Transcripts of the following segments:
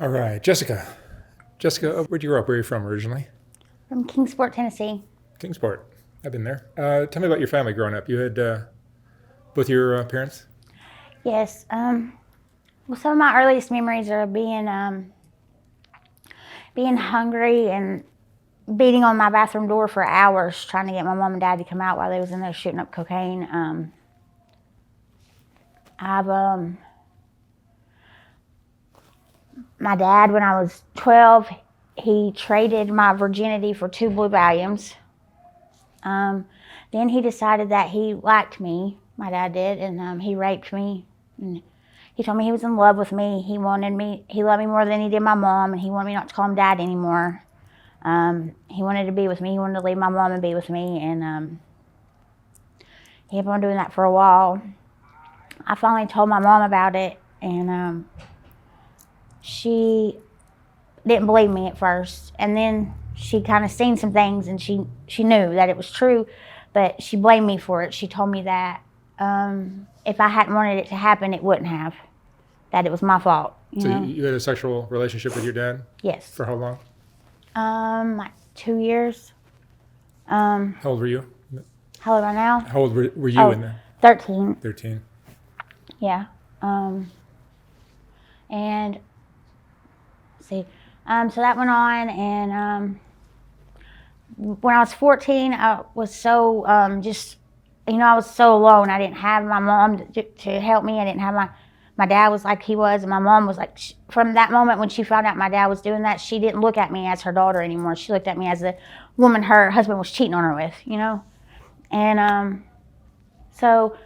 All right, Jessica. Jessica, where'd you grow up? Where are you from originally? From Kingsport, Tennessee. Kingsport. I've been there. Tell me about your family growing up. You had both your parents? Yes. Well, some of my earliest memories are being hungry and beating on my bathroom door for hours trying to get my mom and dad to come out while they was in there shooting up cocaine. I've My dad, when I was 12, he traded my virginity for 2 blue Valiums. Then he decided that he liked me, my dad did, and he raped me. And he told me he was in love with me. He loved me more than he did my mom, and he wanted me not to call him dad anymore. He wanted to be with me. He wanted to leave my mom and be with me, and he kept on doing that for a while. I finally told my mom about it, and she didn't believe me at first, and then she kind of seen some things, and she knew that it was true, but she blamed me for it. She told me that if I hadn't wanted it to happen, it wouldn't have. That it was my fault. You So know? you had a sexual relationship with your dad? Yes. For how long? Like 2 years. How old were you? How old am I now? How old were you Oh, in there? 13. 13. Yeah. And see, so that went on, and when I was 14, I was so I was so alone. I didn't have my mom to help me. I didn't have my dad was like he was, and my mom was like, from that moment when she found out my dad was doing that, she didn't look at me as her daughter anymore. She looked at me as the woman her husband was cheating on her with, And so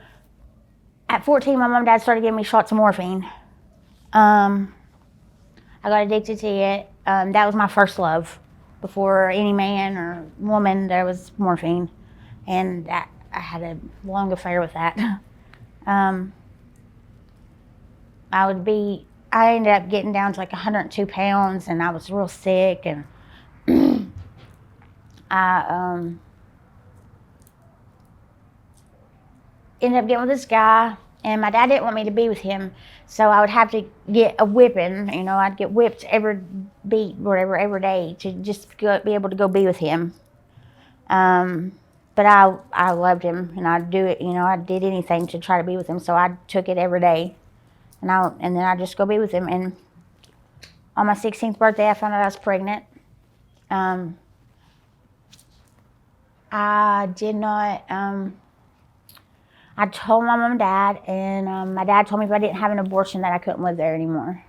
at 14, my mom and dad started giving me shots of morphine. I got addicted to it. That was my first love. Before any man or woman, there was morphine, and I had a long affair with that. I ended up getting down to like 102 pounds, and I was real sick, and I ended up getting with this guy, and my dad didn't want me to be with him, so I would have to get a whipping. I'd get whipped every beat, whatever, every day to just be able to go be with him. But I loved him, and I'd do it. I did anything to try to be with him, so I took it every day, and then I'd just go be with him. And on my 16th birthday, I found out I was pregnant. I did not. I told my mom and dad, and my dad told me if I didn't have an abortion that I couldn't live there anymore.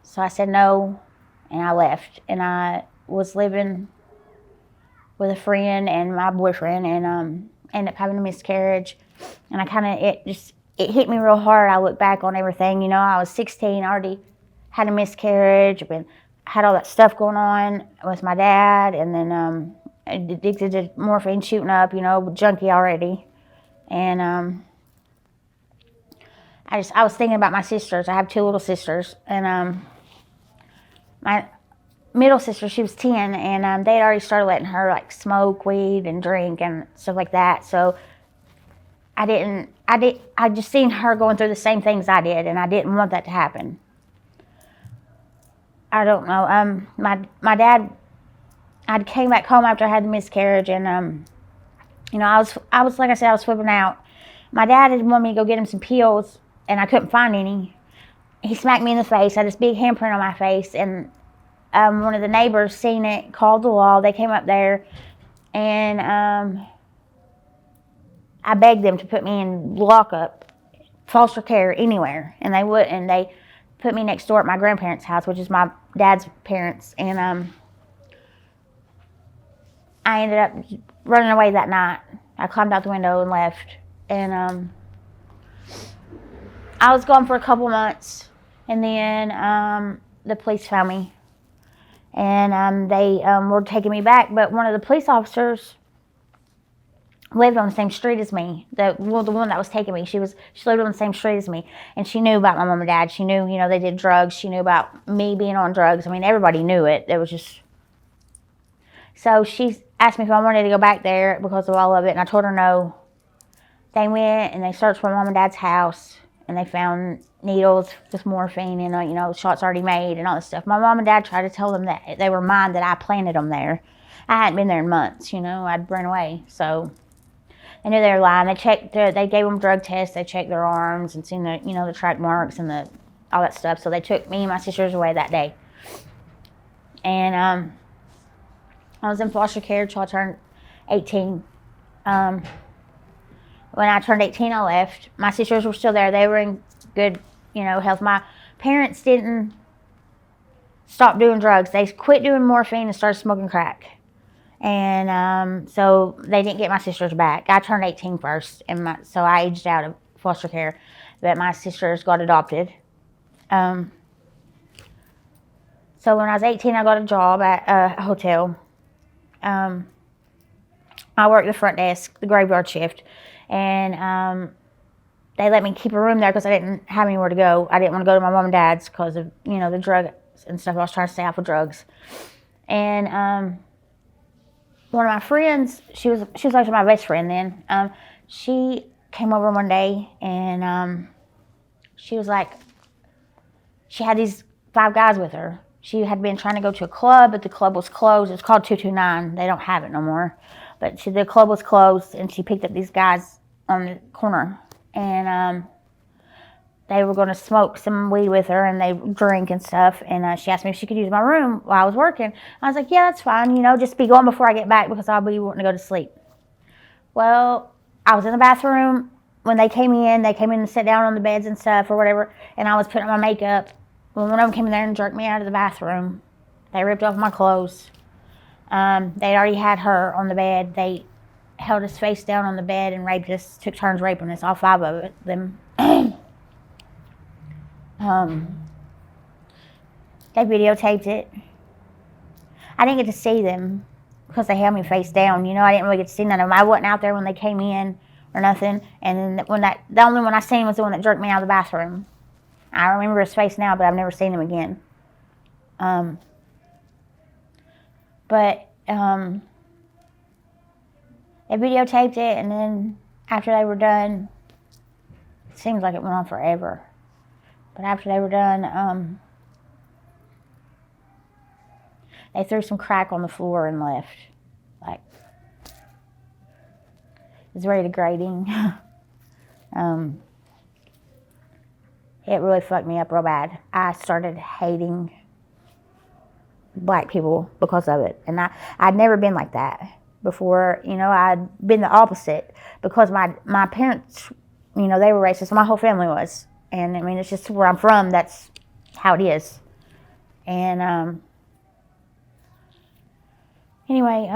So I said no, and I left. And I was living with a friend and my boyfriend, and ended up having a miscarriage. And it hit me real hard. I look back on everything. I was 16, already had a miscarriage, had all that stuff going on with my dad, and then addicted to morphine, shooting up, junkie already. And I was thinking about my sisters. I have 2 little sisters, and my middle sister, she was 10, and they had already started letting her like smoke weed and drink and stuff like that. So I just seen her going through the same things I did, and I didn't want that to happen. I don't know. My dad, I came back home after I had the miscarriage, and I was like I said, I was flipping out. My dad had wanted me to go get him some pills, and I couldn't find any. He smacked me in the face. I had this big handprint on my face, and one of the neighbors seen it, called the law. They came up there, and I begged them to put me in lockup, foster care, anywhere, and they would. And they put me next door at my grandparents' house, which is my dad's parents, and I ended up running away that night. I climbed out the window and left. And I was gone for a couple months, and then the police found me, and they were taking me back. But one of the police officers lived on the same street as me. The one that was taking me, she lived on the same street as me, and she knew about my mom and dad. She knew, they did drugs. She knew about me being on drugs. I mean, everybody knew it. It was just. So she asked me if I wanted to go back there because of all of it, and I told her no. They went and they searched my mom and dad's house, and they found needles with morphine and shots already made and all this stuff. My mom and dad tried to tell them that they were mine, that I planted them there. I hadn't been there in months, I'd run away. So they knew they were lying. They gave them drug tests. They checked their arms and seen the track marks and all that stuff. So they took me and my sisters away that day. And I was in foster care till I turned 18. When I turned 18, I left. My sisters were still there. They were in good, health. My parents didn't stop doing drugs. They quit doing morphine and started smoking crack. And so they didn't get my sisters back. I turned 18 first, so I aged out of foster care. But my sisters got adopted. So when I was 18, I got a job at a hotel. I worked the front desk, the graveyard shift. And they let me keep a room there because I didn't have anywhere to go. I didn't want to go to my mom and dad's because of, the drugs and stuff. I was trying to stay off of drugs. And one of my friends, she was actually my best friend then. She came over one day and she was like, she had these 5 guys with her. She had been trying to go to a club, but the club was closed. It's called 229. They don't have it no more. But the club was closed, and she picked up these guys on the corner. And they were going to smoke some weed with her, and they drink and stuff. And she asked me if she could use my room while I was working. I was like, yeah, that's fine. Just be going before I get back because I'll be wanting to go to sleep. Well, I was in the bathroom. When they came in and sat down on the beds and stuff or whatever, and I was putting on my makeup. When one of them came in there and jerked me out of the bathroom, they ripped off my clothes. They already had her on the bed. They held us face down on the bed and raped us, took turns raping us, all 5 of them. They videotaped it. I didn't get to see them because they held me face down. I didn't really get to see none of them. I wasn't out there when they came in or nothing. And then the only one I seen was the one that jerked me out of the bathroom. I remember his face now, but I've never seen him again. But they videotaped it, and then after they were done, it seems like it went on forever. But after they were done, they threw some crack on the floor and left. Like, it was very degrading. It really fucked me up real bad. I started hating black people because of it. And I'd never been like that before. I'd been the opposite because my parents, they were racist. My whole family was. And it's just where I'm from. That's how it is. And anyway,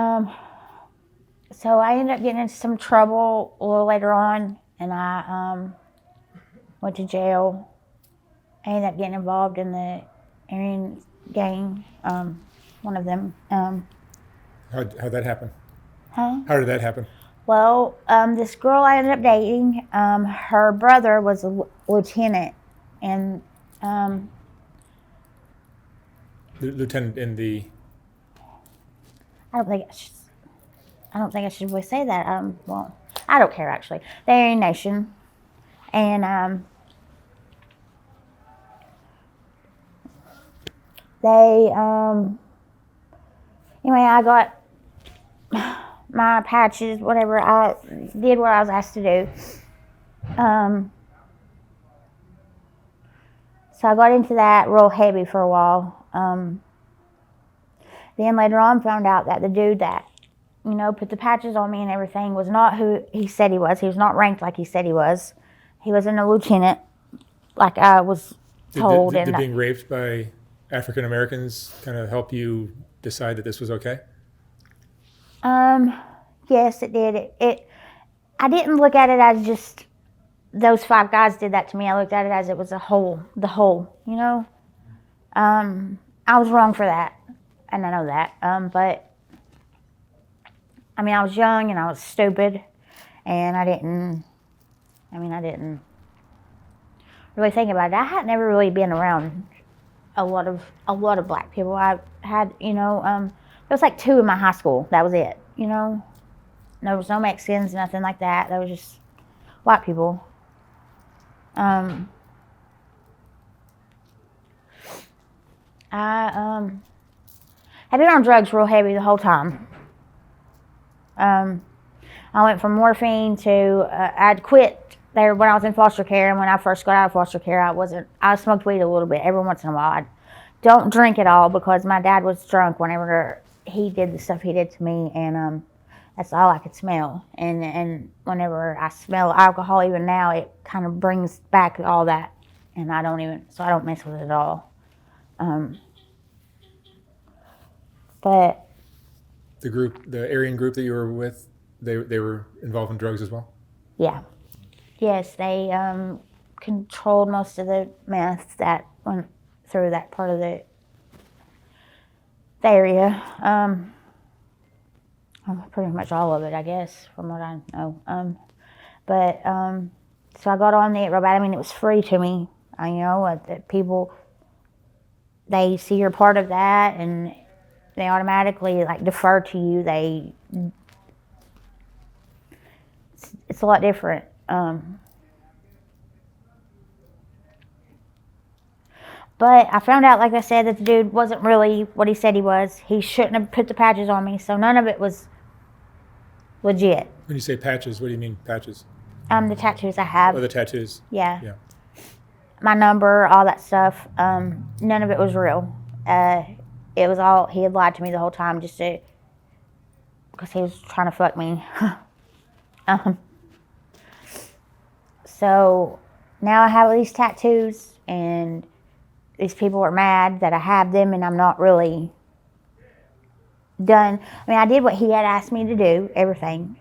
so I ended up getting into some trouble a little later on. And I went to jail. I ended up getting involved in the Aryan gang, one of them. How'd that happen? Huh? How did that happen? Well, this girl I ended up dating, her brother was a lieutenant, and Lieutenant in the... I don't think I should really say that. Well, I don't care actually. The Aryan Nation, and they anyway, I got my patches, whatever. I did what I was asked to do. So I got into that real heavy for a while. Then later on found out that the dude that, put the patches on me and everything was not who he said he was. He was not ranked like he said he was. He wasn't a lieutenant like I was told. Did being raped by African Americans kind of help you decide that this was okay? Yes, it did. I didn't look at it as just those 5 guys did that to me. I looked at it as it was the whole. I was wrong for that, and I know that. But I was young and I was stupid, and I didn't really think about it. I had never really been around a lot of black people. I had, there was like 2 in my high school. That was it, There was no Mexicans, nothing like that. There was just white people. I had been on drugs real heavy the whole time. I went from morphine to I'd quit there when I was in foster care, and when I first got out of foster care, I smoked weed a little bit every once in a while. I don't drink at all because my dad was drunk whenever he did the stuff he did to me, and that's all I could smell. And whenever I smell alcohol, even now, it kind of brings back all that, and I don't mess with it at all. But The Aryan group that you were with, they were involved in drugs as well? yeah, yes, they controlled most of the meth that went through that part of the area. Pretty much all of it, I guess, from what I know. So I got on it real bad. I mean, it was free to me. People, they see you're part of that, and they automatically like defer to you. It's a lot different. But I found out, like I said, that the dude wasn't really what he said he was. He shouldn't have put the patches on me, so none of it was legit. When you say patches, what do you mean patches? The tattoos I have. Oh, the tattoos. Yeah. Yeah. My number, all that stuff. None of it was real. It was all, he had lied to me the whole time because he was trying to fuck me. So now I have these tattoos, and these people are mad that I have them, and I'm not really done. I mean, I did what he had asked me to do, everything.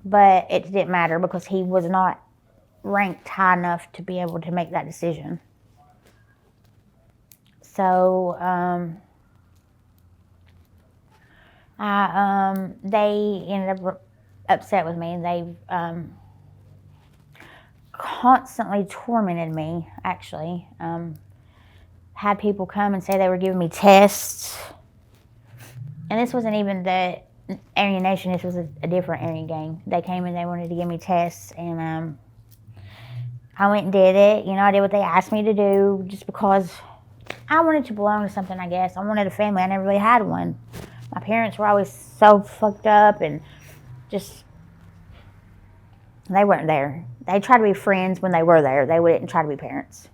But it didn't matter because he was not ranked high enough to be able to make that decision. So they ended up upset with me. They constantly tormented me, actually. Had people come and say they were giving me tests. And this wasn't even the Aryan Nation, this was a different Aryan gang. They came and they wanted to give me tests, and I went and did it. I did what they asked me to do just because I wanted to belong to something, I guess. I wanted a family. I never really had one. My parents were always so fucked up and just, they weren't there. They tried to be friends when they were there. They didn't try to be parents.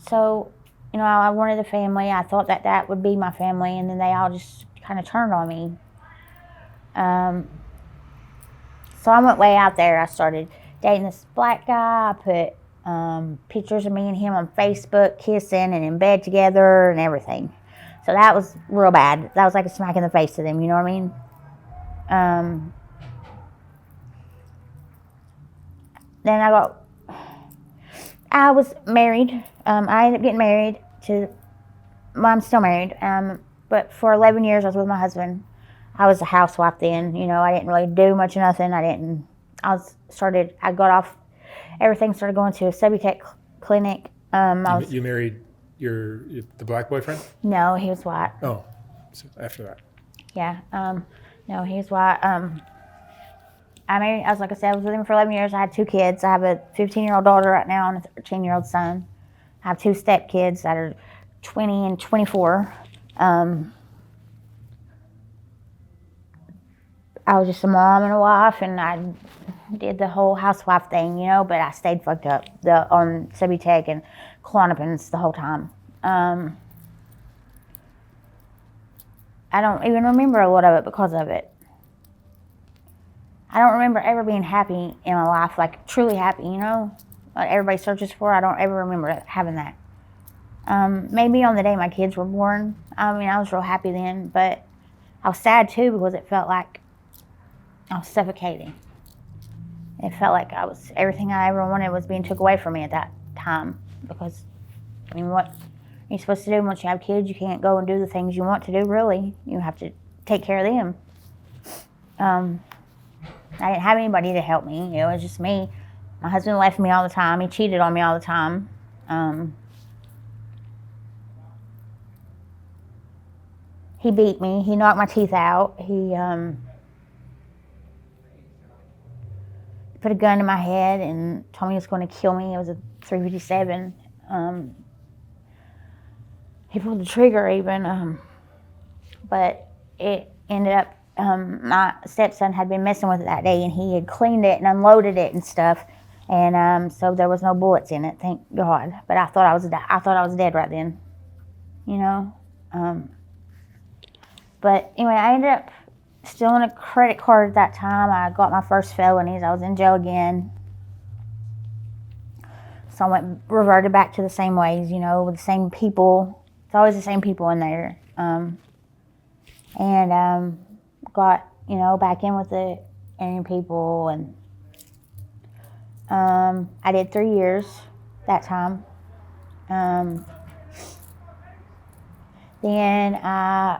So, I wanted a family. I thought that would be my family, and then they all just kind of turned on me. So I went way out there. I started dating this black guy. I put pictures of me and him on Facebook, kissing and in bed together and everything. So that was real bad. That was like a smack in the face to them, you know what I mean? Then I was married. I ended up getting married I'm still married. But for 11 years I was with my husband. I was a housewife then. I didn't really do much of nothing. I got off, everything started going to a Subutex clinic. You married the black boyfriend? No, he was white. Oh, so after that. Yeah. No, he was white. I was like I said, I was with him for 11 years. I had 2 kids. I have a 15-year-old daughter right now and a 13-year-old son. I have 2 stepkids that are 20 and 24. I was just a mom and a wife, and I did the whole housewife thing, but I stayed fucked up on Subutex and Klonopins the whole time. I don't even remember a lot of it because of it. I don't remember ever being happy in my life, like truly happy, what everybody searches for. I don't ever remember having that. Maybe on the day my kids were born. I was real happy then, but I was sad too because it felt like I was suffocating. It felt like everything I ever wanted was being took away from me at that time. Because, what are you supposed to do once you have kids? You can't go and do the things you want to do, really. You have to take care of them. I didn't have anybody to help me. It was just me. My husband left me all the time. He cheated on me all the time. He beat me. He knocked my teeth out. put a gun in my head and told me he was going to kill me. It was a 357. He pulled the trigger even, but it ended up, my stepson had been messing with it that day, and he had cleaned it and unloaded it and stuff, and so there was no bullets in it, thank God. But I thought I was dead right then, you know. But anyway, I ended up stealing a credit card at that time. I got my first felonies. I was in jail again. So I reverted back to the same ways, you know, with the same people. It's always the same people in there. Got, you know, back in with the Aryan people. And I did 3 years that time. Then I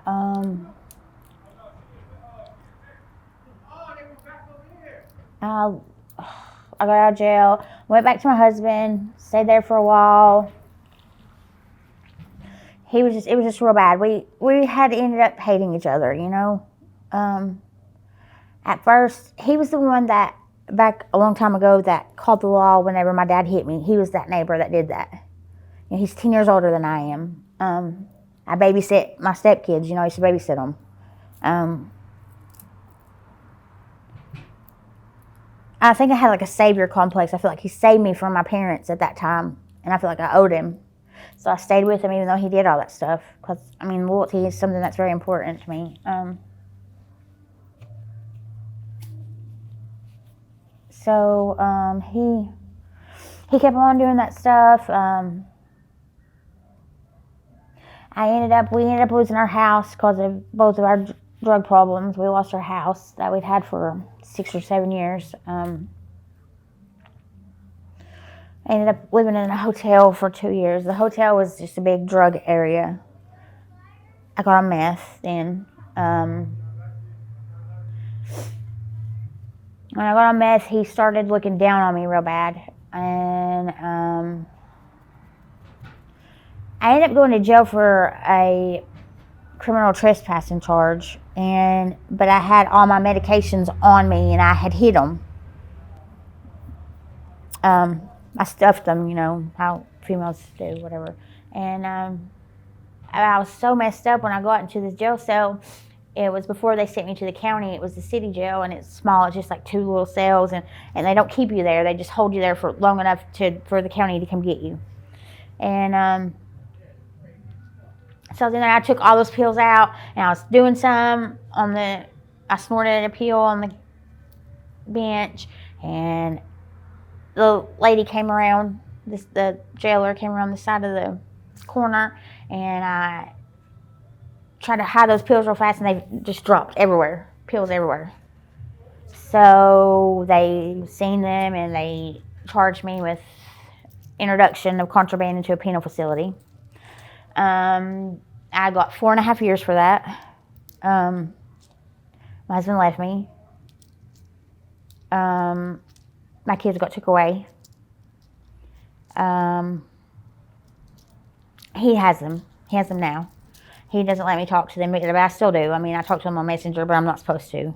got out of jail, went back to my husband, stayed there for a while. It was just real bad. We had ended up hating each other, you know. At first, he was the one that, back a long time ago, that called the law whenever my dad hit me. He was that neighbor that did that. You know, he's 10 years older than I am. I babysit my stepkids, you know, I used to babysit them. I think I had like a savior complex. I feel like he saved me from my parents at that time, and I feel like I owed him. So I stayed with him even though he did all that stuff, because, I mean, loyalty is something that's very important to me. He kept on doing that stuff. We ended up losing our house because of both of our drug problems. We lost our house that we'd had for 6 or 7 years. I ended up living in a hotel for 2 years. The hotel was just a big drug area. I got on meth then. When I got on meth, he started looking down on me real bad. And I ended up going to jail for a criminal trespassing charge. But I had all my medications on me, and I had hid them. I stuffed them, you know, how females do, whatever. And I was so messed up when I got into this jail cell. It was before they sent me to the county. It was the city jail, and it's small. It's just like 2 little cells, and they don't keep you there. They just hold you there for long enough for the county to come get you. And so then I took all those pills out, and I was doing some I snorted a pill on the bench, and the lady came around, the jailer came around the side of the corner, and I tried to hide those pills real fast, and they just dropped everywhere, pills everywhere. So they seen them, and they charged me with introduction of contraband into a penal facility. I got 4.5 years for that. My husband left me. My kids got took away. He has them. He has them now. He doesn't let me talk to them, but I still do. I mean, I talk to them on Messenger, but I'm not supposed to.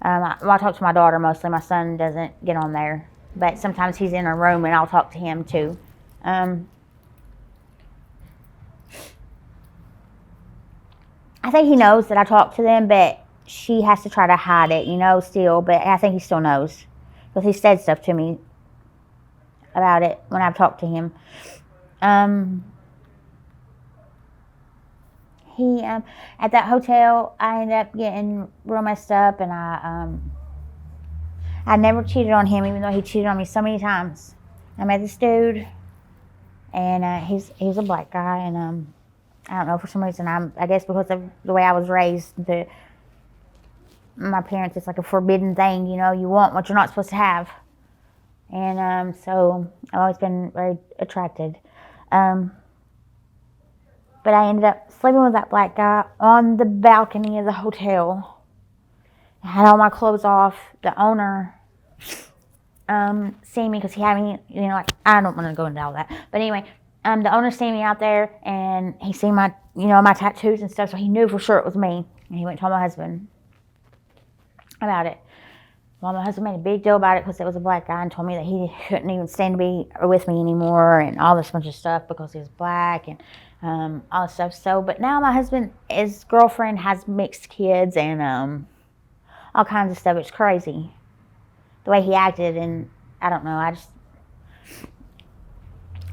I talk to my daughter mostly. My son doesn't get on there. But sometimes he's in a room, and I'll talk to him too. I think he knows that I talk to them, but she has to try to hide it, you know, still. But I think he still knows, because he said stuff to me about it when I've talked to him. At that hotel, I ended up getting real messed up, and I never cheated on him, even though he cheated on me so many times. I met this dude, and he's a black guy, and I don't know, for some reason, I guess because of the way I was raised, my parents, it's like a forbidden thing, you know, you want what you're not supposed to have. And so I've always been very attracted. But I ended up sleeping with that black guy on the balcony of the hotel. I had all my clothes off. The owner seen me, because he had me, you know, like, I don't want to go into all that. But anyway, the owner seen me out there, and he seen my, you know, my tattoos and stuff, so he knew for sure it was me. And he went and told my husband about it. Well, my husband made a big deal about it because it was a black guy and told me that he couldn't even stand to be with me anymore and all this bunch of stuff because he was black and all this stuff. So, but now my husband, his girlfriend has mixed kids and all kinds of stuff. It's crazy the way he acted, and I don't know.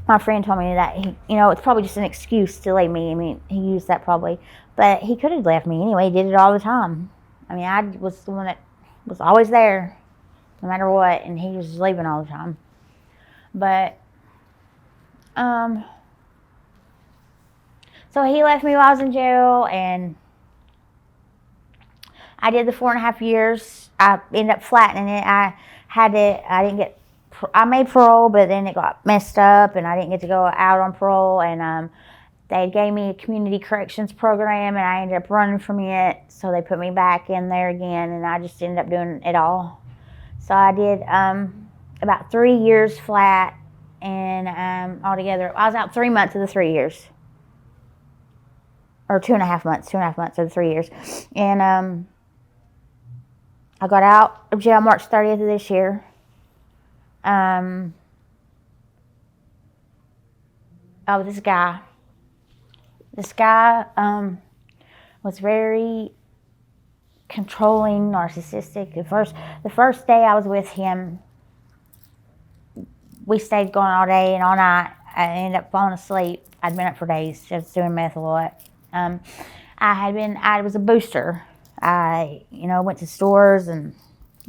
My friend told me that it's probably just an excuse to leave me. I mean, he used that probably, but he could have left me anyway. He did it all the time. I mean, I was the one that was always there, no matter what, and he was leaving all the time. But, so he left me while I was in jail, and I did the 4.5 years. I ended up flattening it. I made parole, but then it got messed up, and I didn't get to go out on parole, and they gave me a community corrections program, and I ended up running from it, so they put me back in there again, and I just ended up doing it all. So I did about 3 years flat, and altogether, I was out 3 months of the 3 years. Or 2.5 months of the 3 years. And I got out of jail March 30th of this year. This guy was very controlling, narcissistic. The first day I was with him, we stayed going all day and all night. I ended up falling asleep. I'd been up for days, just doing meth a lot. I was a booster. I, went to stores and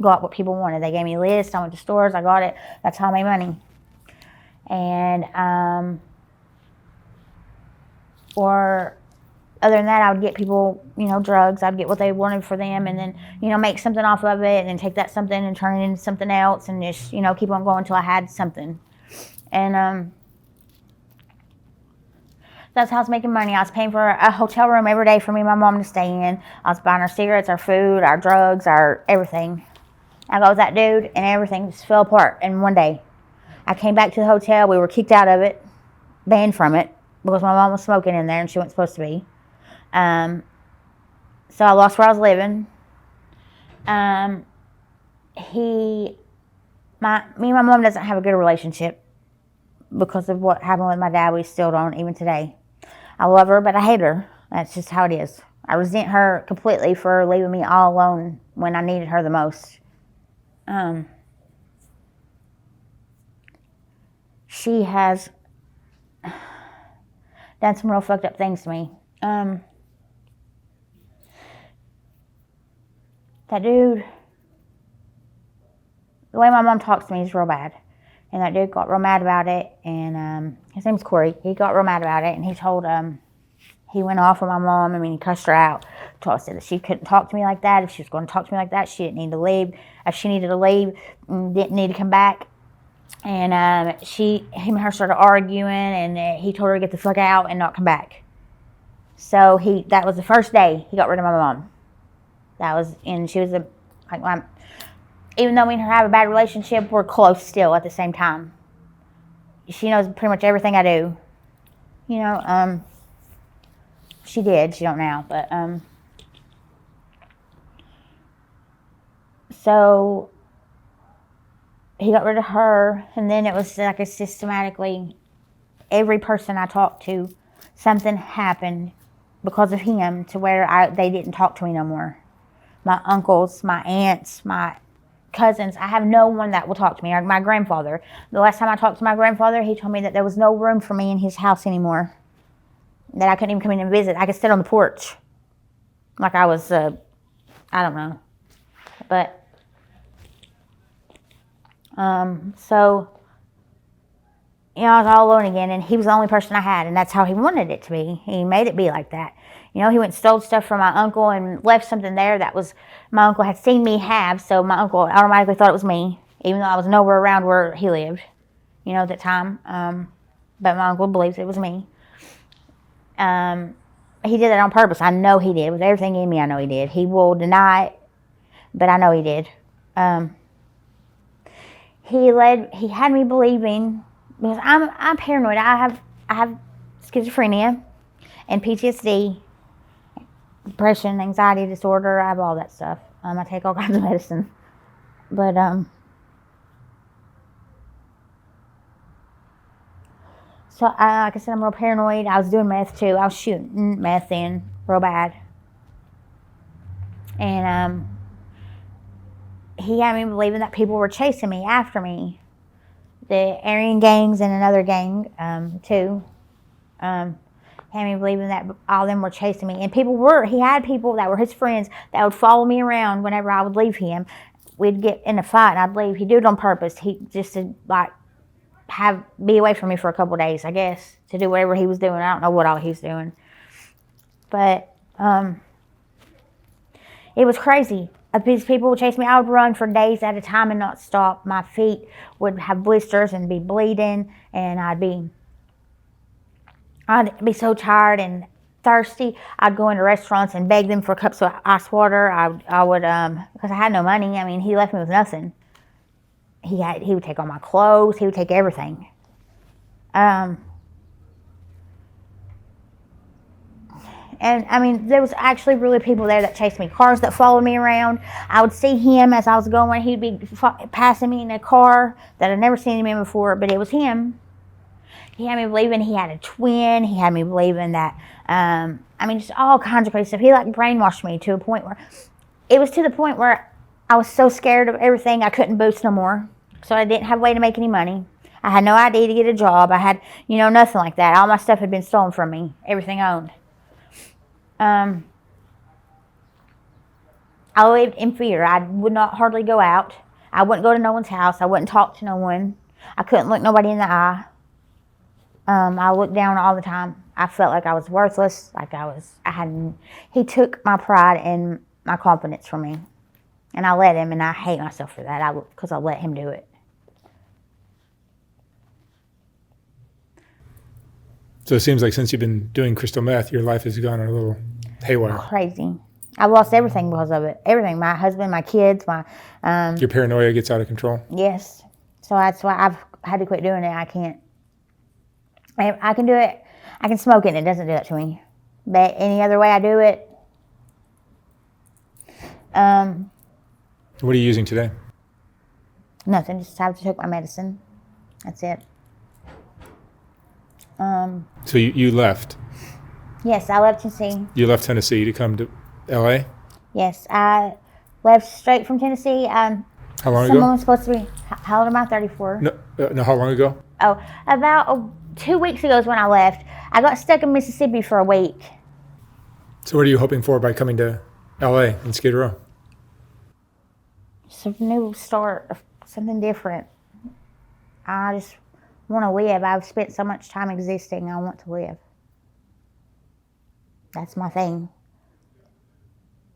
got what people wanted. They gave me a list. I went to stores. I got it. That's how I made money. And, or other than that, I would get people, drugs. I'd get what they wanted for them and then, make something off of it and then take that something and turn it into something else and just, keep on going until I had something. And, that's how I was making money. I was paying for a hotel room every day for me and my mom to stay in. I was buying our cigarettes, our food, our drugs, our everything. I got with that dude and everything just fell apart in one day. I came back to the hotel. We were kicked out of it, banned from it, because my mom was smoking in there and she wasn't supposed to be. So I lost where I was living. Me and my mom doesn't have a good relationship because of what happened with my dad. We still don't, even today. I love her, but I hate her. That's just how it is. I resent her completely for leaving me all alone when I needed her the most. She has done some real fucked up things to me. That dude, the way my mom talks to me is real bad. And that dude got real mad about it, and his name's Corey. He got real mad about it, and he went off on my mom. I mean, he cussed her out. Told her that she couldn't talk to me like that. If she was going to talk to me like that, she didn't need to leave. If she needed to leave, didn't need to come back. And him and her started arguing, and he told her to get the fuck out and not come back. So that was the first day he got rid of my mom. And she was even though me and her have a bad relationship, we're close still at the same time. She knows pretty much everything I do. She did. She don't now. But, so he got rid of her, and then it was like systematically, every person I talked to, something happened because of him to where they didn't talk to me no more. My uncles, my aunts, my cousins, I have no one that will talk to me. Or my grandfather. The last time I talked to my grandfather, he told me that there was no room for me in his house anymore. That I couldn't even come in and visit. I could sit on the porch. Like I was, I don't know. But, so, I was all alone again, and he was the only person I had, and that's how he wanted it to be. He made it be like that. He went and stole stuff from my uncle and left something there that was my uncle had seen me have, so my uncle automatically thought it was me, even though I was nowhere around where he lived, at that time. But my uncle believes it was me. He did that on purpose. I know he did. With everything in me, I know he did. He will deny it, but I know he did. He had me believing, because I'm paranoid. I have schizophrenia and PTSD, depression, anxiety disorder. I have all that stuff. I take all kinds of medicine. But so like I said, I'm real paranoid. I was doing meth too. I was shooting meth in real bad, and he had me believing that people were chasing me, after me. The Aryan gangs and another gang too. Had me believing that all of them were chasing me, and he had people that were his friends that would follow me around whenever I would leave him. We'd get in a fight and I'd leave. He'd do it on purpose. He just to like be away from me for a couple of days, I guess, to do whatever he was doing. I don't know what all he was doing, but it was crazy. These people would chase me. I would run for days at a time and not stop. My feet would have blisters and be bleeding, and I'd be so tired and thirsty. I'd go into restaurants and beg them for cups of ice water. I would because I had no money. I mean, he left me with nothing. He would take all my clothes. He would take everything. And I mean, there was actually really people there that chased me. Cars that followed me around. I would see him as I was going. He'd be passing me in a car that I'd never seen him in before, but it was him. He had me believing he had a twin. He had me believing that, I mean, just all kinds of crazy stuff. He like brainwashed me to a point where, it was to the point where I was so scared of everything I couldn't boost no more. So I didn't have a way to make any money. I had no idea to get a job. I had, nothing like that. All my stuff had been stolen from me. Everything I owned. I lived in fear. I would not hardly go out. I wouldn't go to no one's house. I wouldn't talk to no one. I couldn't look nobody in the eye. I looked down all the time. I felt like I was worthless. He took my pride and my confidence from me. And I let him, and I hate myself for that because I let him do it. So it seems like since you've been doing crystal meth, your life has gone a little haywire. Crazy. I've lost everything because of it. Everything. My husband, my kids, Your paranoia gets out of control. Yes. So that's why I've had to quit doing it. I can't. I can do it. I can smoke it and it doesn't do that to me. But any other way I do it. What are you using today? Nothing. Just have to take my medicine. That's it. So you left. Yes, I left Tennessee. You left Tennessee to come to L.A.? Yes, I left straight from Tennessee. How long ago? Someone was supposed to be. How old am I? 34. No. How long ago? Oh, about 2 weeks ago is when I left. I got stuck in Mississippi for a week. So what are you hoping for by coming to L.A. and Skid Row? Some new start, something different. I just want to live. I've spent so much time existing. I want to live. That's my thing.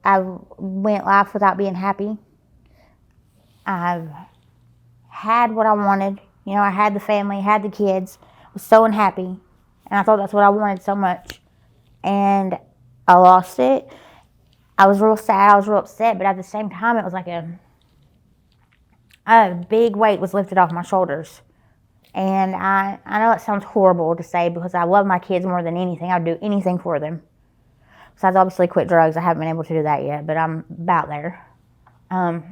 I went life without being happy. I've had what I wanted. I had the family, had the kids. Was so unhappy. And I thought that's what I wanted so much. And I lost it. I was real sad. I was real upset. But at the same time, it was like a big weight was lifted off my shoulders. And I know it sounds horrible to say because I love my kids more than anything. I'd do anything for them. Besides, obviously, quit drugs. I haven't been able to do that yet, but I'm about there. I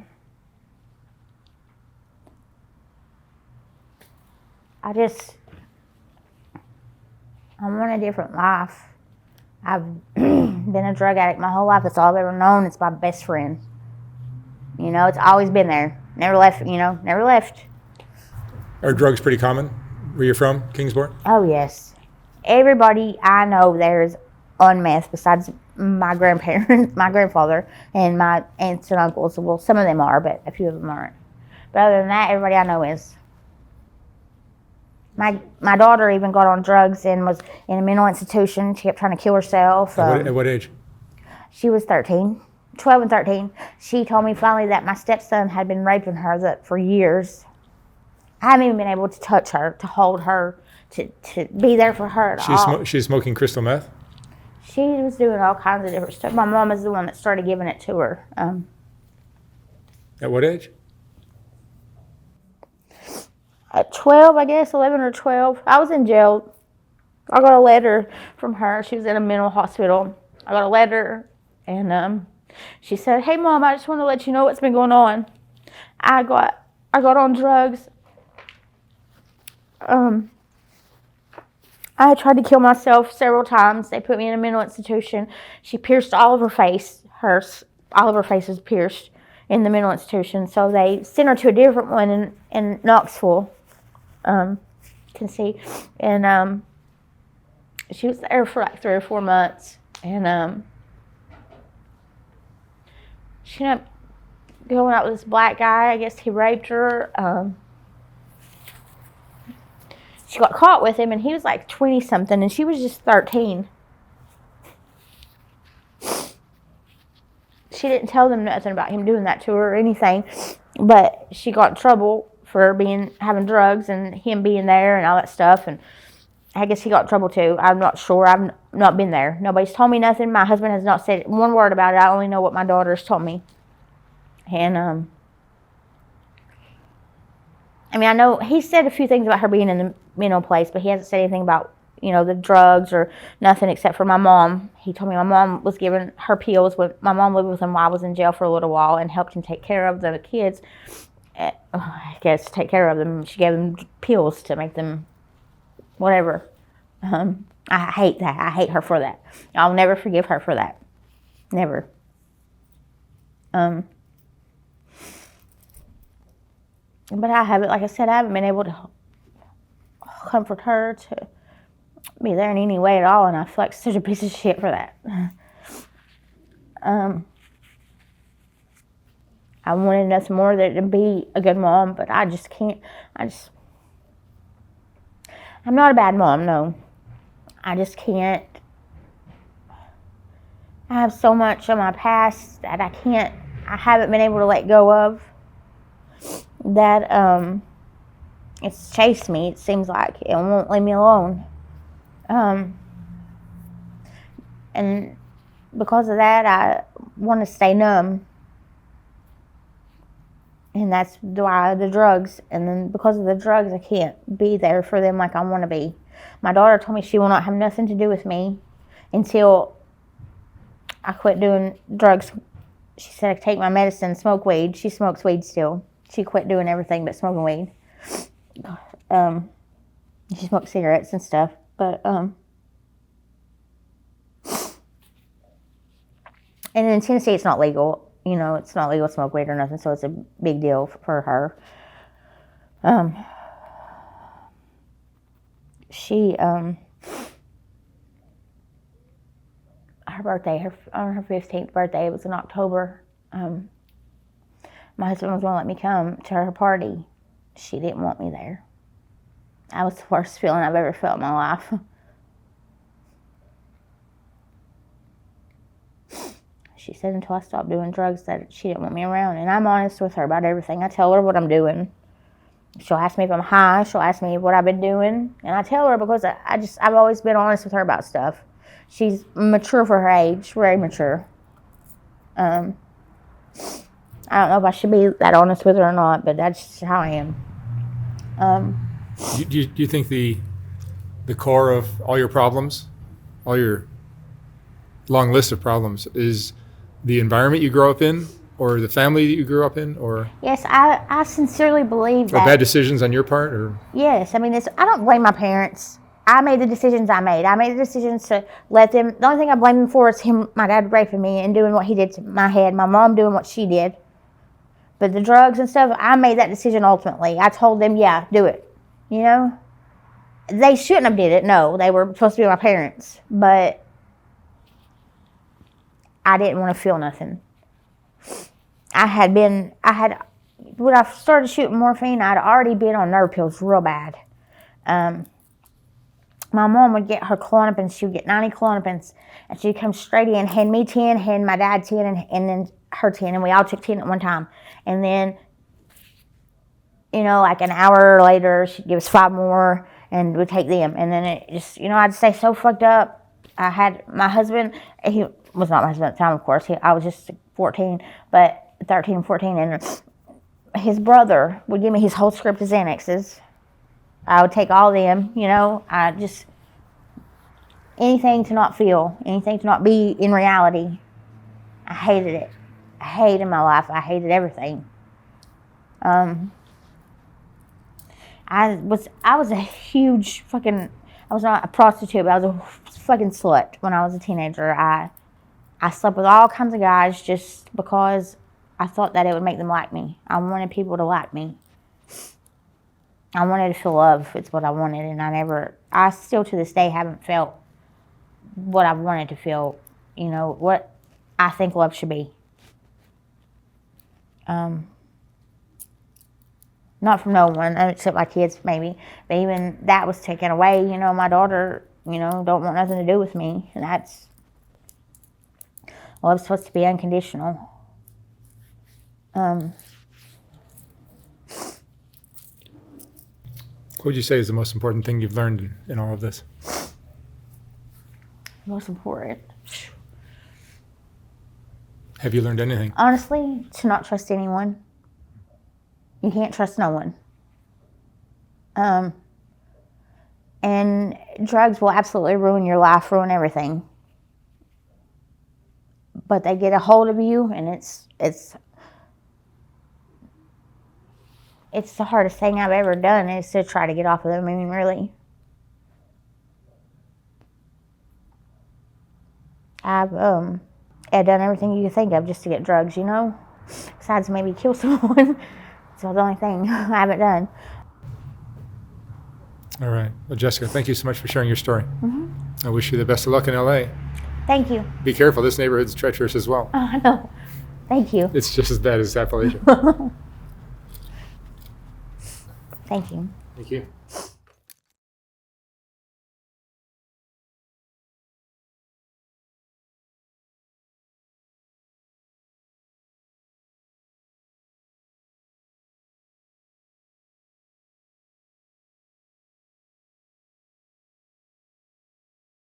want a different life. I've been a drug addict my whole life. That's all I've ever known. It's my best friend. It's always been there. Never left, never left. Are drugs pretty common where you're from, Kingsport? Oh, yes. Everybody I know there is on meth besides my grandparents, my grandfather, and my aunts and uncles. Well, some of them are, but a few of them aren't. But other than that, everybody I know is. My daughter even got on drugs and was in a mental institution. She kept trying to kill herself. At what age? She was 13, 12 and 13. She told me finally that my stepson had been raping her for years. I haven't even been able to touch her, to hold her, to be there for her at all. She's smoking crystal meth? She was doing all kinds of different stuff. My mom is the one that started giving it to her. At what age? At 12, I guess, 11 or 12. I was in jail. I got a letter from her. She was in a mental hospital. I got a letter, and she said, "Hey, Mom, I just want to let you know what's been going on. I got on drugs. I tried to kill myself several times. They put me in a mental institution. She pierced all of her face. All of her face is pierced in the mental institution. So they sent her to a different one in Knoxville, Tennessee. And she was there for like 3 or 4 months. And she ended up going out with this black guy. I guess he raped her. She got caught with him, and he was like 20-something, and she was just 13. She didn't tell them nothing about him doing that to her or anything, but she got in trouble for having drugs and him being there and all that stuff, and I guess he got in trouble too. I'm not sure. I've not been there. Nobody's told me nothing. My husband has not said one word about it. I only know what my daughter's told me. And I mean, I know he said a few things about her being in the mental place, but he hasn't said anything about, the drugs or nothing except for my mom. He told me my mom was giving her pills when my mom lived with him while I was in jail for a little while and helped him take care of the kids. I guess take care of them. She gave them pills to make them whatever. I hate that. I hate her for that. I'll never forgive her for that. Never. But I haven't, like I said, I haven't been able to comfort her, to be there in any way at all, and I feel like such a piece of shit for that. I wanted nothing more than to be a good mom, but I just can't. I'm not a bad mom, no. I just can't. I have so much of my past that I haven't been able to let go of. That it's chased me, it seems like. It won't leave me alone. And because of that, I want to stay numb. And that's why the drugs. And then because of the drugs, I can't be there for them like I want to be. My daughter told me she will not have nothing to do with me until I quit doing drugs. She said I could take my medicine, smoke weed. She smokes weed still. She quit doing everything but smoking weed. She smoked cigarettes and stuff. But, and in Tennessee, it's not legal. It's not legal to smoke weed or nothing, so it's a big deal for her. She, her birthday, on her 15th birthday, it was in October. My husband was going to let me come to her party. She didn't want me there. That was the worst feeling I've ever felt in my life. She said until I stopped doing drugs that she didn't want me around. And I'm honest with her about everything. I tell her what I'm doing. She'll ask me if I'm high. She'll ask me what I've been doing. And I tell her because I've always been honest with her about stuff. She's mature for her age, very mature. I don't know if I should be that honest with her or not, but that's just how I am. Do you think the core of all your problems, all your long list of problems, is the environment you grow up in, or the family that you grew up in, or Yes, I sincerely believe or that. bad decisions on your part, or Yes, I mean, I don't blame my parents. I made the decisions I made. I made the decisions to let them. The only thing I blame them for is my dad raping me and doing what he did to my head. My mom doing what she did. But the drugs and stuff, I made that decision ultimately. I told them, yeah, do it. They shouldn't have did it. No, they were supposed to be my parents. But I didn't want to feel nothing. When I started shooting morphine, I'd already been on nerve pills real bad. My mom would get her Klonopins. She would get 90 Klonopins, and she'd come straight in, hand me 10, hand my dad 10, and then her 10, and we all took 10 at one time. And then, like an hour later, she'd give us 5 more, and we'd take them. And then it just, I'd stay so fucked up. I had my husband, he was not my husband at the time, of course. I was just 14, but 13 and 14, and his brother would give me his whole script of Xanaxes. I would take all of them, anything to not feel, anything to not be in reality. I hated it. I hated my life. I hated everything. I was a huge fucking, I was not a prostitute, but I was a fucking slut when I was a teenager. I slept with all kinds of guys just because I thought that it would make them like me. I wanted people to like me. I wanted to feel love. It's what I wanted, and I still to this day haven't felt what I wanted to feel. You know, what I think love should be. Not from no one, except my kids, maybe. But even that was taken away. You know, my daughter, don't want nothing to do with me. And that's, love's supposed to be unconditional. What would you say is the most important thing you've learned in all of this? Most important. Have you learned anything? Honestly, to not trust anyone. You can't trust no one. And drugs will absolutely ruin your life, ruin everything. But they get a hold of you, and it's the hardest thing I've ever done is to try to get off of them. I mean, really. I've done everything you could think of just to get drugs, besides maybe kill someone. So the only thing I haven't done. All right. Well, Jessica, thank you so much for sharing your story. Mm-hmm. I wish you the best of luck in LA. Thank you. Be careful. This neighborhood's treacherous as well. Oh, I know. Thank you. It's just as bad as Appalachia. Thank you. Thank you.